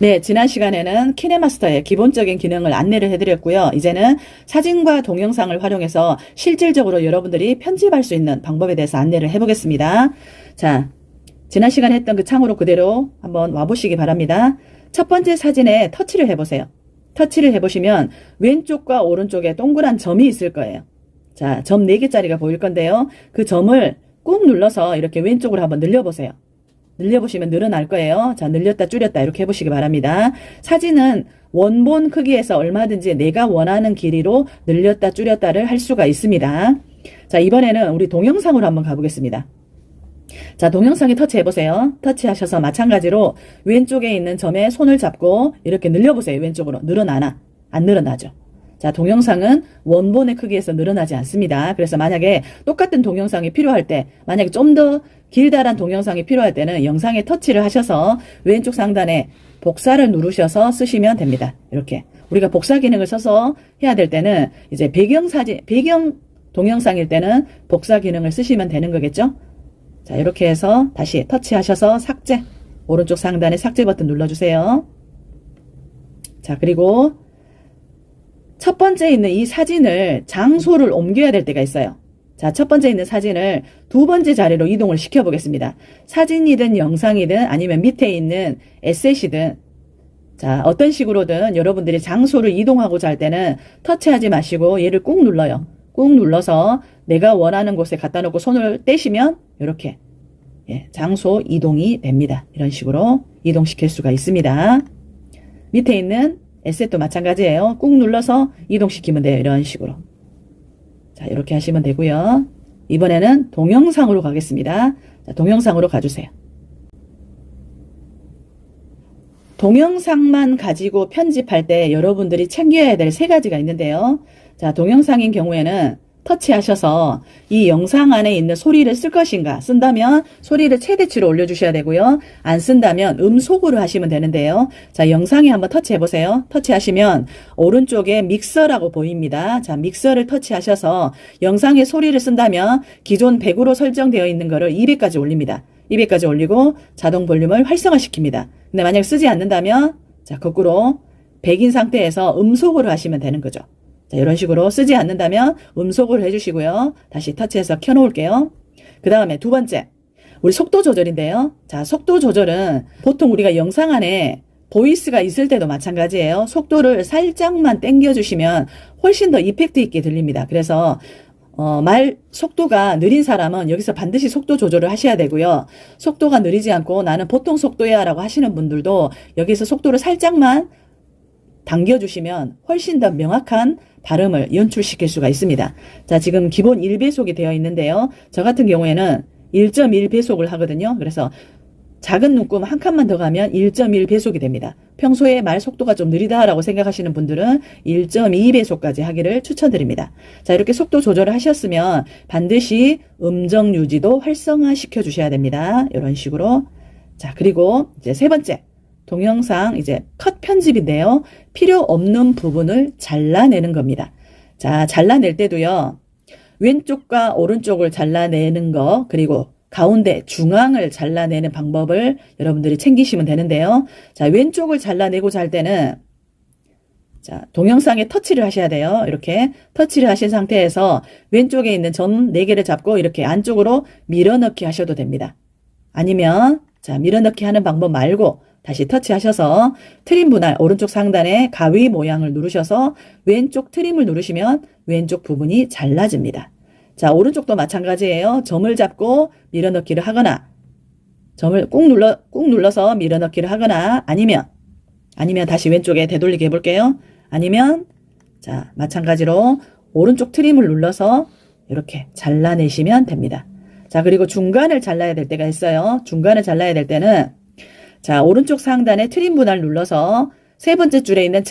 네, 지난 시간에는 키네마스터의 기본적인 기능을 안내를 해드렸고요. 이제는 사진과 동영상을 활용해서 실질적으로 여러분들이 편집할 수 있는 방법에 대해서 안내를 해보겠습니다. 자, 지난 시간에 했던 그 창으로 그대로 한번 와보시기 바랍니다. 첫 번째 사진에 터치를 해보세요. 터치를 해보시면 왼쪽과 오른쪽에 동그란 점이 있을 거예요. 자, 점 4개짜리가 보일 건데요. 그 점을 꾹 눌러서 이렇게 왼쪽으로 한번 늘려보세요. 늘려보시면 늘어날 거예요. 자, 늘렸다 줄였다 이렇게 해보시기 바랍니다. 사진은 원본 크기에서 얼마든지 내가 원하는 길이로 늘렸다 줄였다를 할 수가 있습니다. 자, 이번에는 우리 동영상으로 한번 가보겠습니다. 자, 동영상에 터치해보세요. 터치하셔서 마찬가지로 왼쪽에 있는 점에 손을 잡고 이렇게 늘려보세요. 왼쪽으로. 늘어나나? 안 늘어나죠? 자, 동영상은 원본의 크기에서 늘어나지 않습니다. 그래서 만약에 똑같은 동영상이 필요할 때, 만약에 좀 더 길다란 동영상이 필요할 때는 영상에 터치를 하셔서 왼쪽 상단에 복사를 누르셔서 쓰시면 됩니다. 이렇게. 우리가 복사 기능을 써서 해야 될 때는 이제 배경 동영상일 때는 복사 기능을 쓰시면 되는 거겠죠? 자, 이렇게 해서 다시 터치하셔서 삭제. 오른쪽 상단에 삭제 버튼 눌러주세요. 자, 그리고 첫 번째 있는 이 사진을 장소를 옮겨야 될 때가 있어요. 자, 첫 번째 있는 사진을 두 번째 자리로 이동을 시켜 보겠습니다. 사진이든 영상이든 아니면 밑에 있는 에셋이든 자, 어떤 식으로든 여러분들이 장소를 이동하고자 할 때는 터치하지 마시고 얘를 꾹 눌러요. 꾹 눌러서 내가 원하는 곳에 갖다 놓고 손을 떼시면 이렇게 장소 이동이 됩니다. 이런 식으로 이동시킬 수가 있습니다. 밑에 있는 에셋도 마찬가지예요. 꾹 눌러서 이동시키면 돼요. 이런 식으로. 자, 이렇게 하시면 되고요. 이번에는 동영상으로 가겠습니다. 자, 동영상으로 가주세요. 동영상만 가지고 편집할 때 여러분들이 챙겨야 될 3가지가 있는데요. 자, 동영상인 경우에는 터치하셔서 이 영상 안에 있는 소리를 쓸 것인가, 쓴다면 소리를 최대치로 올려주셔야 되고요. 안 쓴다면 음속으로 하시면 되는데요. 자, 영상에 한번 터치해보세요. 터치하시면 오른쪽에 믹서라고 보입니다. 자, 믹서를 터치하셔서 영상에 소리를 쓴다면 기존 100으로 설정되어 있는 거를 200까지 올립니다. 200까지 올리고 자동 볼륨을 활성화시킵니다. 근데 만약 쓰지 않는다면 자, 거꾸로 100인 상태에서 음속으로 하시면 되는 거죠. 자, 이런 식으로 쓰지 않는다면 음속으로 해주시고요. 다시 터치해서 켜놓을게요. 그 다음에 두 번째, 우리 속도 조절인데요. 자, 속도 조절은 보통 우리가 영상 안에 보이스가 있을 때도 마찬가지예요. 속도를 살짝만 당겨주시면 훨씬 더 이펙트 있게 들립니다. 그래서 말 속도가 느린 사람은 여기서 반드시 속도 조절을 하셔야 되고요. 속도가 느리지 않고 나는 보통 속도야 라고 하시는 분들도 여기서 속도를 살짝만 당겨주시면 훨씬 더 명확한 발음을 연출시킬 수가 있습니다. 자, 지금 기본 1배속이 되어 있는데요. 저 같은 경우에는 1.1배속을 하거든요. 그래서 작은 눈금 한 칸만 더 가면 1.1배속이 됩니다. 평소에 말 속도가 좀 느리다라고 생각하시는 분들은 1.2배속까지 하기를 추천드립니다. 자, 이렇게 속도 조절을 하셨으면 반드시 음정 유지도 활성화 시켜 주셔야 됩니다. 이런 식으로. 자, 그리고 이제 세 번째. 동영상 이제 컷 편집인데요. 필요 없는 부분을 잘라내는 겁니다. 자, 잘라낼 때도요. 왼쪽과 오른쪽을 잘라내는 거 그리고 가운데 중앙을 잘라내는 방법을 여러분들이 챙기시면 되는데요. 자, 왼쪽을 잘라내고자 할 때는 자, 동영상에 터치를 하셔야 돼요. 이렇게 터치를 하신 상태에서 왼쪽에 있는 점 4개를 잡고 이렇게 안쪽으로 밀어넣기 하셔도 됩니다. 아니면 자, 밀어넣기 하는 방법 말고 다시 터치하셔서 트림 분할 오른쪽 상단에 가위 모양을 누르셔서 왼쪽 트림을 누르시면 왼쪽 부분이 잘라집니다. 자, 오른쪽도 마찬가지예요. 점을 잡고 밀어넣기를 하거나 점을 꾹 눌러서 밀어넣기를 하거나 아니면 다시 왼쪽에 되돌리게 해볼게요. 아니면 자, 마찬가지로 오른쪽 트림을 눌러서 이렇게 잘라내시면 됩니다. 자, 그리고 중간을 잘라야 될 때가 있어요. 중간을 잘라야 될 때는 자, 오른쪽 상단에 트림 분할 눌러서 세 번째 줄에 있는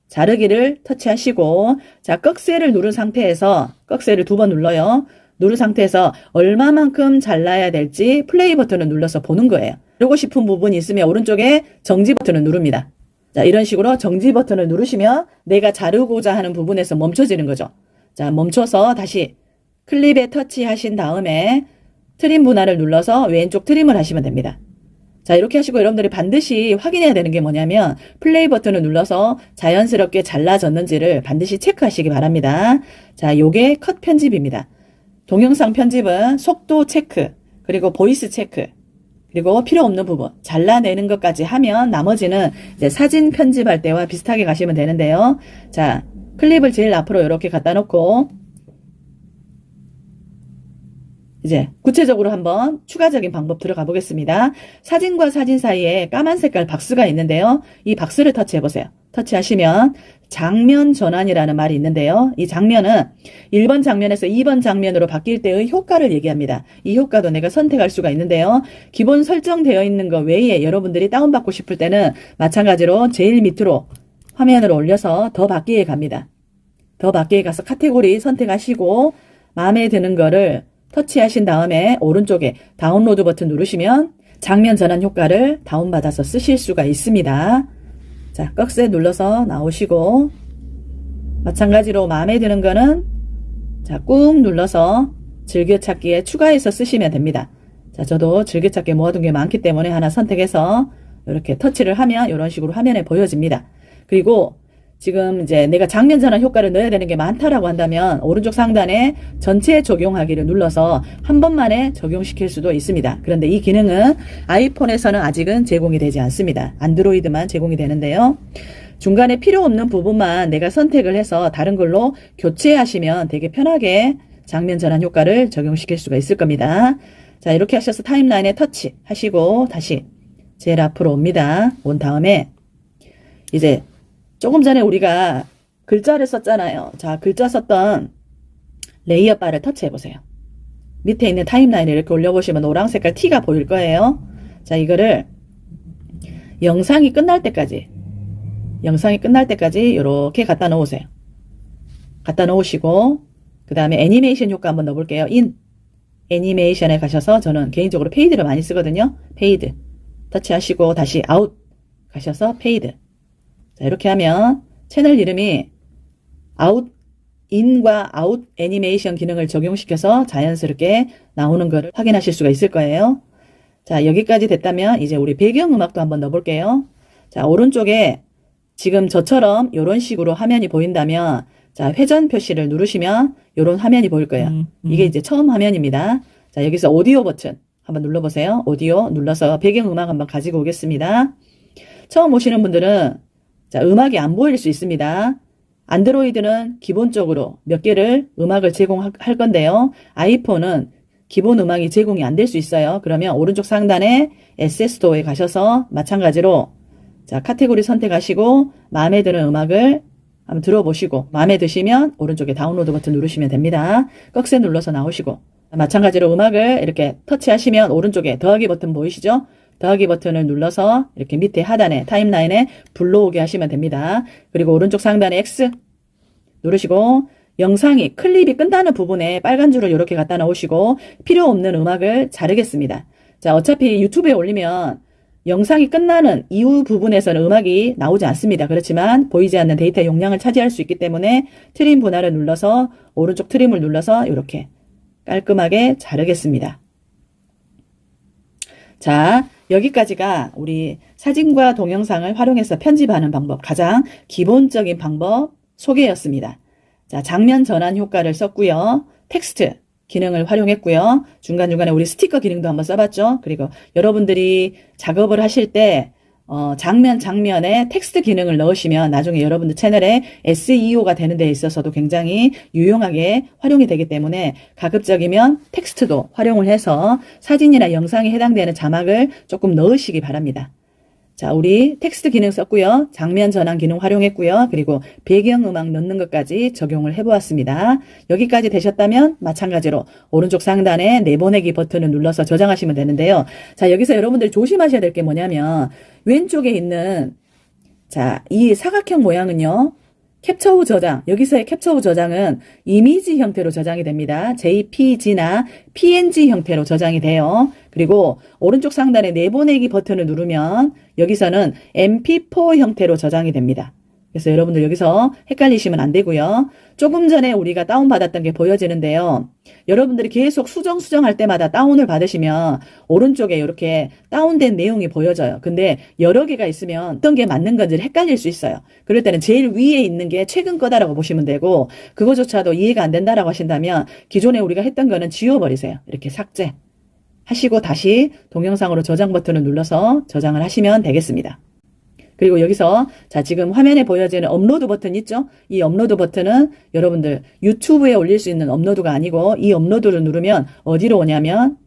자르기를 터치하시고 자, 꺽쇠를 누른 상태에서 꺽쇠를 2번 눌러요. 누른 상태에서 얼마만큼 잘라야 될지 플레이 버튼을 눌러서 보는 거예요. 누르고 싶은 부분이 있으면 오른쪽에 정지 버튼을 누릅니다. 자, 이런 식으로 정지 버튼을 누르시면 내가 자르고자 하는 부분에서 멈춰지는 거죠. 자, 멈춰서 다시 클립에 터치하신 다음에 트림 분할을 눌러서 왼쪽 트림을 하시면 됩니다. 자, 이렇게 하시고 여러분들이 반드시 확인해야 되는 게 뭐냐면 플레이 버튼을 눌러서 자연스럽게 잘라졌는지를 반드시 체크하시기 바랍니다. 자, 요게 컷 편집입니다. 동영상 편집은 속도 체크, 그리고 보이스 체크, 그리고 필요 없는 부분 잘라내는 것까지 하면 나머지는 이제 사진 편집할 때와 비슷하게 가시면 되는데요. 자, 클립을 제일 앞으로 이렇게 갖다 놓고 이제 구체적으로 한번 추가적인 방법 들어가 보겠습니다. 사진과 사진 사이에 까만 색깔 박스가 있는데요. 이 박스를 터치해 보세요. 터치하시면 장면 전환이라는 말이 있는데요. 이 장면은 1번 장면에서 2번 장면으로 바뀔 때의 효과를 얘기합니다. 이 효과도 내가 선택할 수가 있는데요. 기본 설정되어 있는 것 외에 여러분들이 다운받고 싶을 때는 마찬가지로 제일 밑으로 화면을 올려서 더 밖에 갑니다. 더 밖에 가서 카테고리 선택하시고 마음에 드는 거를 터치하신 다음에 오른쪽에 다운로드 버튼 누르시면 장면 전환 효과를 다운받아서 쓰실 수가 있습니다. 자, 꺽쇠 눌러서 나오시고 마찬가지로 마음에 드는 거는 자, 꾹 눌러서 즐겨찾기에 추가해서 쓰시면 됩니다. 자, 저도 즐겨찾기에 모아둔 게 많기 때문에 하나 선택해서 이렇게 터치를 하면 이런 식으로 화면에 보여집니다. 그리고 지금 이제 내가 장면 전환 효과를 넣어야 되는 게 많다라고 한다면 오른쪽 상단에 전체 적용하기를 눌러서 한 번만에 적용시킬 수도 있습니다. 그런데 이 기능은 아이폰에서는 아직은 제공이 되지 않습니다. 안드로이드만 제공이 되는데요. 중간에 필요 없는 부분만 내가 선택을 해서 다른 걸로 교체하시면 되게 편하게 장면 전환 효과를 적용시킬 수가 있을 겁니다. 자, 이렇게 하셔서 타임라인에 터치 하시고 다시 제일 앞으로 옵니다. 온 다음에 이제 조금 전에 우리가 글자를 썼잖아요. 자, 글자 썼던 레이어 바를 터치해 보세요. 밑에 있는 타임라인을 이렇게 올려보시면 노란 색깔 T가 보일 거예요. 자, 이거를 영상이 끝날 때까지 이렇게 갖다 놓으세요. 갖다 놓으시고 그 다음에 애니메이션 효과 한번 넣어볼게요. 애니메이션에 가셔서 저는 개인적으로 페이드를 많이 쓰거든요. 페이드 터치하시고 다시 아웃 가셔서 페이드. 자, 이렇게 하면 채널 이름이 인과 아웃 애니메이션 기능을 적용시켜서 자연스럽게 나오는 것을 확인하실 수가 있을 거예요. 자, 여기까지 됐다면 이제 우리 배경음악도 한번 넣어볼게요. 자, 오른쪽에 지금 저처럼 이런 식으로 화면이 보인다면 자, 회전 표시를 누르시면 이런 화면이 보일 거예요. 이게 이제 처음 화면입니다. 자, 여기서 오디오 버튼 한번 눌러보세요. 오디오 눌러서 배경음악 한번 가지고 오겠습니다. 처음 오시는 분들은 자, 음악이 안 보일 수 있습니다. 안드로이드는 기본적으로 몇 개를 음악을 제공할 건데요. 아이폰은 기본 음악이 제공이 안 될 수 있어요. 그러면 오른쪽 상단에 에셋스토어에 가셔서 마찬가지로 자, 카테고리 선택하시고 마음에 드는 음악을 한번 들어보시고 마음에 드시면 오른쪽에 다운로드 버튼 누르시면 됩니다. 꺽쇠 눌러서 나오시고 마찬가지로 음악을 이렇게 터치하시면 오른쪽에 더하기 버튼 보이시죠? 더하기 버튼을 눌러서 이렇게 밑에 하단에 타임라인에 불러오게 하시면 됩니다. 그리고 오른쪽 상단에 X 누르시고 영상이 클립이 끝나는 부분에 빨간 줄을 이렇게 갖다 놓으시고 필요 없는 음악을 자르겠습니다. 자, 어차피 유튜브에 올리면 영상이 끝나는 이후 부분에서는 음악이 나오지 않습니다. 그렇지만 보이지 않는 데이터 용량을 차지할 수 있기 때문에 트림 분할을 눌러서 오른쪽 트림을 눌러서 이렇게 깔끔하게 자르겠습니다. 자, 여기까지가 우리 사진과 동영상을 활용해서 편집하는 방법, 가장 기본적인 방법 소개였습니다. 자, 장면 전환 효과를 썼고요. 텍스트 기능을 활용했고요. 중간중간에 우리 스티커 기능도 한번 써봤죠. 그리고 여러분들이 작업을 하실 때 장면에 텍스트 기능을 넣으시면 나중에 여러분들 채널에 SEO가 되는 데 있어서도 굉장히 유용하게 활용이 되기 때문에 가급적이면 텍스트도 활용을 해서 사진이나 영상에 해당되는 자막을 조금 넣으시기 바랍니다. 자, 우리 텍스트 기능 썼고요. 장면 전환 기능 활용했고요. 그리고 배경음악 넣는 것까지 적용을 해보았습니다. 여기까지 되셨다면 마찬가지로 오른쪽 상단에 내보내기 버튼을 눌러서 저장하시면 되는데요. 자, 여기서 여러분들이 조심하셔야 될 게 뭐냐면 왼쪽에 있는 자, 이 사각형 모양은요. 캡처 후 저장, 여기서의 캡처 후 저장은 이미지 형태로 저장이 됩니다. JPG나 PNG 형태로 저장이 돼요. 그리고 오른쪽 상단에 내보내기 버튼을 누르면 여기서는 MP4 형태로 저장이 됩니다. 그래서 여러분들 여기서 헷갈리시면 안 되고요. 조금 전에 우리가 다운받았던 게 보여지는데요. 여러분들이 계속 수정할 때마다 다운을 받으시면 오른쪽에 이렇게 다운된 내용이 보여져요. 근데 여러 개가 있으면 어떤 게 맞는 건지 헷갈릴 수 있어요. 그럴 때는 제일 위에 있는 게 최근 거다라고 보시면 되고, 그거조차도 이해가 안 된다라고 하신다면 기존에 우리가 했던 거는 지워버리세요. 이렇게 삭제 하시고 다시 동영상으로 저장 버튼을 눌러서 저장을 하시면 되겠습니다. 그리고 여기서 자 지금 화면에 보여지는 업로드 버튼 있죠? 이 업로드 버튼은 여러분들 유튜브에 올릴 수 있는 업로드가 아니고, 이 업로드를 누르면 어디로 오냐면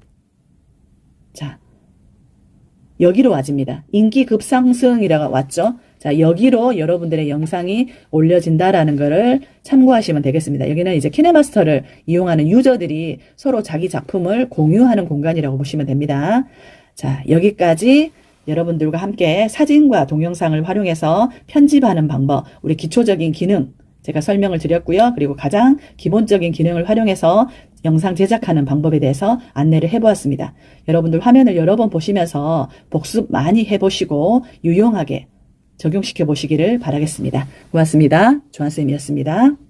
자 여기로 와집니다. 인기 급상승이라고 왔죠? 자 여기로 여러분들의 영상이 올려진다라는 거를 참고하시면 되겠습니다. 여기는 이제 키네마스터를 이용하는 유저들이 서로 자기 작품을 공유하는 공간이라고 보시면 됩니다. 자 여기까지 여러분들과 함께 사진과 동영상을 활용해서 편집하는 방법, 우리 기초적인 기능 제가 설명을 드렸고요. 그리고 가장 기본적인 기능을 활용해서 영상 제작하는 방법에 대해서 안내를 해보았습니다. 여러분들 화면을 여러 번 보시면서 복습 많이 해보시고 유용하게 적용시켜 보시기를 바라겠습니다. 고맙습니다. 조한쌤이었습니다.